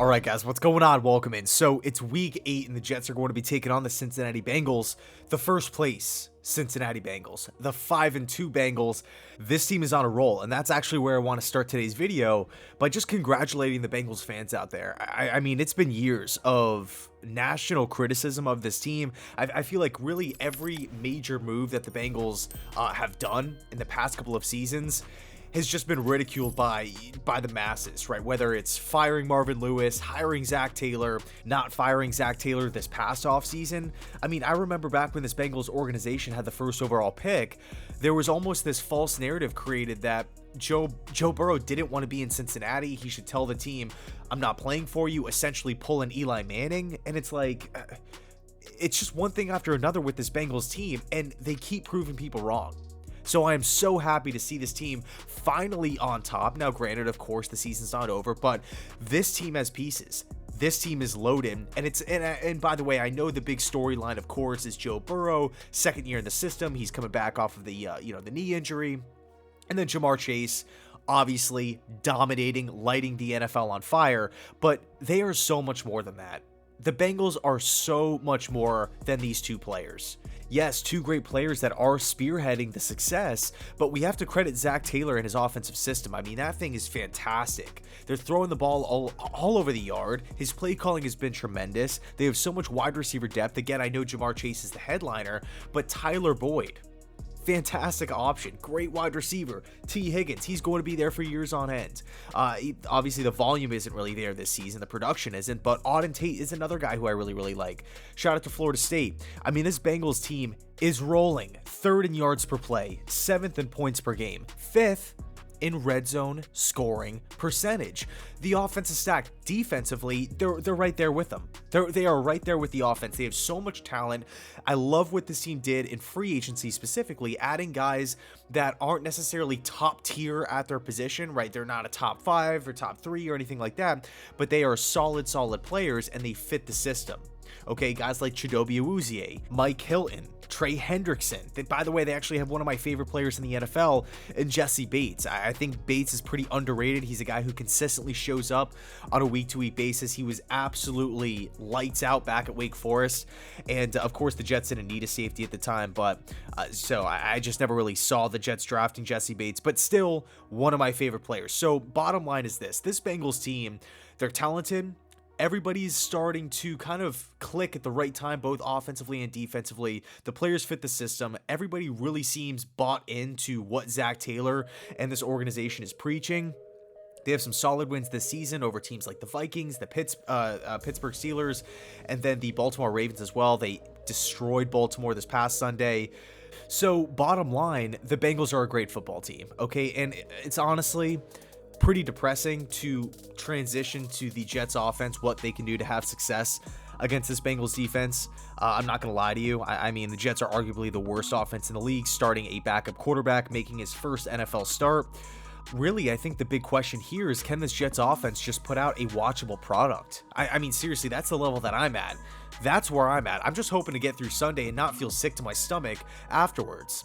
All right, guys, what's going on? Welcome in. So it's week 8, and the Jets are going to be taking on the Cincinnati Bengals, the first place Cincinnati Bengals, the 5-2 Bengals. This team is on a roll, and that's actually where I want to start today's video by just congratulating the Bengals fans out there. I mean, it's been years of national criticism of this team. I feel like really every major move that the Bengals have done in the past couple of seasons has just been ridiculed by the masses, right? Whether it's firing Marvin Lewis, hiring Zach Taylor, not firing Zach Taylor this past offseason. I mean, I remember back when this Bengals organization had the first overall pick, there was almost this false narrative created that Joe Burrow didn't want to be in Cincinnati. He should tell the team, I'm not playing for you, essentially pull an Eli Manning. And it's like, it's just one thing after another with this Bengals team, and they keep proving people wrong. So I am so happy to see this team finally on top. Now, granted, of course, the season's not over, but this team has pieces. This team is loaded, and by the way, I know the big storyline, of course, is Joe Burrow, second year in the system. He's coming back off of the the knee injury, and then Jamar Chase, obviously dominating, lighting the NFL on fire. But they are so much more than that. The Bengals are so much more than these two players. Yes, two great players that are spearheading the success, but we have to credit Zach Taylor and his offensive system. I mean, that thing is fantastic. They're throwing the ball all over the yard. His play calling has been tremendous. They have so much wide receiver depth. Again, I know Jamar Chase is the headliner, but Tyler Boyd, fantastic option, great wide receiver. T. Higgins, he's going to be there for years on end. Obviously, the volume isn't really there this season. The production isn't, but Auden Tate is another guy who I really like. Shout out to Florida State. I mean, this Bengals team is rolling. 3rd in yards per play, 7th in points per game, 5th in red zone scoring percentage. The offense is stacked. Defensively, they're right there with them. They are right there with the offense. They have so much talent. I love what this team did in free agency, specifically adding guys that aren't necessarily top tier at their position, right? They're not a top 5 or top 3 or anything like that, but they are solid players, and they fit the system. Okay, guys like Chidobe Awuzie, Mike Hilton, Trey Hendrickson. By the way, they actually have one of my favorite players in the NFL, and Jesse Bates. I think Bates is pretty underrated. He's a guy who consistently shows up on a week-to-week basis. He was absolutely lights out back at Wake Forest, and of course the Jets didn't need a safety at the time, but so I just never really saw the Jets drafting Jesse Bates, but still one of my favorite players. So bottom line is this Bengals team, they're talented. Everybody's starting to kind of click at the right time, both offensively and defensively. The players fit the system. Everybody really seems bought into what Zach Taylor and this organization is preaching. They have some solid wins this season over teams like the Vikings, the Pittsburgh Steelers, and then the Baltimore Ravens as well. They destroyed Baltimore this past Sunday. So bottom line, the Bengals are a great football team, okay? And it's honestly pretty depressing to transition to the Jets offense, what they can do to have success against this Bengals defense. I'm not going to lie to you. I mean, the Jets are arguably the worst offense in the league, starting a backup quarterback, making his first NFL start. Really, I think the big question here is, can this Jets offense just put out a watchable product? I mean, seriously, that's the level that I'm at. That's where I'm at. I'm just hoping to get through Sunday and not feel sick to my stomach afterwards.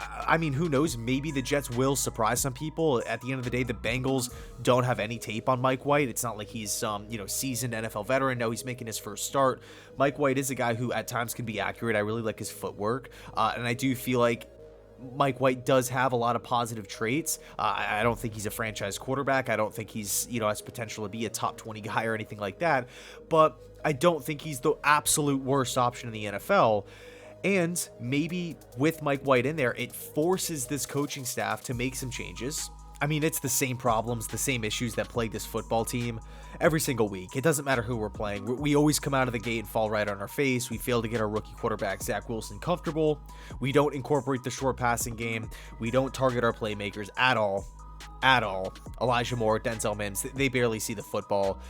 I mean, who knows? Maybe the Jets will surprise some people. At the end of the day, the Bengals don't have any tape on Mike White. It's not like he's some, seasoned NFL veteran. No, he's making his first start. Mike White is a guy who at times can be accurate. I really like his footwork. And I do feel like Mike White does have a lot of positive traits. I don't think he's a franchise quarterback. I don't think he's, has potential to be a top 20 guy or anything like that. But I don't think he's the absolute worst option in the NFL. And maybe with Mike White in there, it forces this coaching staff to make some changes. I mean, it's the same problems, the same issues that plague this football team every single week. It doesn't matter who we're playing. We always come out of the gate and fall right on our face. We fail to get our rookie quarterback, Zach Wilson, comfortable. We don't incorporate the short passing game. We don't target our playmakers at all. Elijah Moore, Denzel Mims, they barely see the football.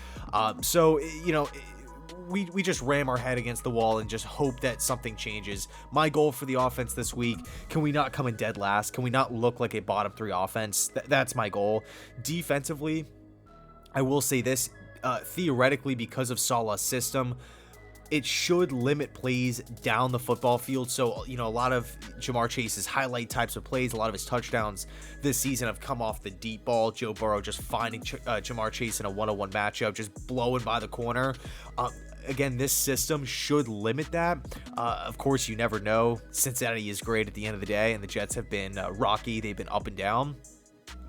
We just ram our head against the wall and just hope that something changes. My goal for the offense this week, can we not come in dead last? Can we not look like a bottom 3 offense? That's my goal. Defensively, I will say this, theoretically, because of Salah's system, it should limit plays down the football field. So, a lot of Jamar Chase's highlight types of plays, a lot of his touchdowns this season have come off the deep ball. Joe Burrow just finding Jamar Chase in a one-on-one matchup, just blowing by the corner. Again, this system should limit that. Of course, you never know. Cincinnati is great at the end of the day, and the Jets have been rocky. They've been up and down.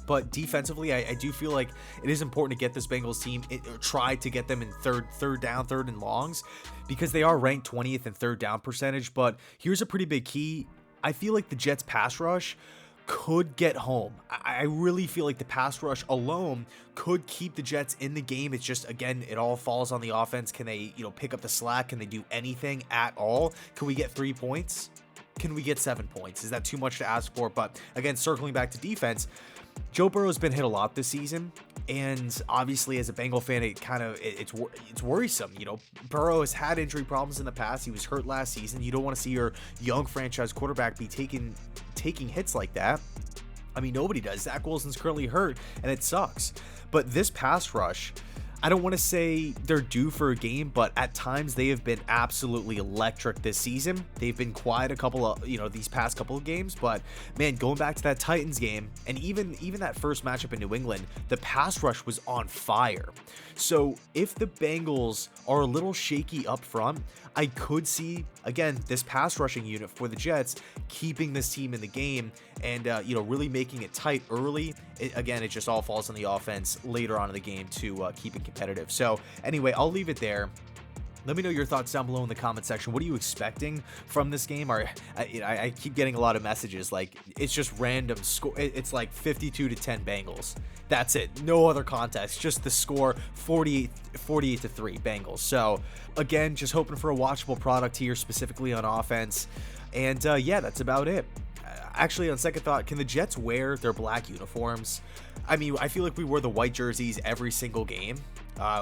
But defensively, I do feel like it is important to get this Bengals team, try to get them in third down, third and longs, because they are ranked 20th in third down percentage. But here's a pretty big key. I feel like the Jets pass rush could get home. I really feel like the pass rush alone could keep the Jets in the game. It's just, again, it all falls on the offense. Can they, pick up the slack? Can they do anything at all? Can we get 3 points? Can we get 7 points? Is that too much to ask for? But again, circling back to defense, Joe Burrow's been hit a lot this season, and obviously as a Bengal fan, it's worrisome. Burrow has had injury problems in the past. He was hurt last season. You don't want to see your young franchise quarterback be taking hits like that. I mean, nobody does. Zach Wilson's currently hurt, and it sucks. But this pass rush, I don't want to say they're due for a game, but at times they have been absolutely electric this season. They've been quiet a couple of, these past couple of games, but man, going back to that Titans game and even that first matchup in New England, the pass rush was on fire. So if the Bengals are a little shaky up front, I could see, again, this pass rushing unit for the Jets keeping this team in the game and, really making it tight early. It just all falls on the offense later on in the game to keep it competitive. So anyway, I'll leave it there. Let me know your thoughts down below in the comment section. What are you expecting from this game? I keep getting a lot of messages like it's just random score. It's like 52-10 Bengals. That's it. No other context. Just the score 48-3 Bengals. So again, just hoping for a watchable product here, specifically on offense. And yeah, that's about it. Actually, on second thought, can the Jets wear their black uniforms? I mean, I feel like we wore the white jerseys every single game.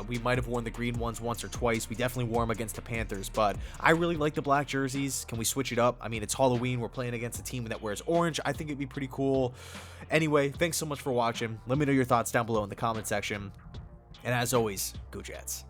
We might have worn the green ones once or twice. We definitely wore them against the Panthers, but I really like the black jerseys. Can we switch it up? I mean, it's Halloween. We're playing against a team that wears orange. I think it'd be pretty cool. Anyway, thanks so much for watching. Let me know your thoughts down below in the comment section. And as always, go Jets.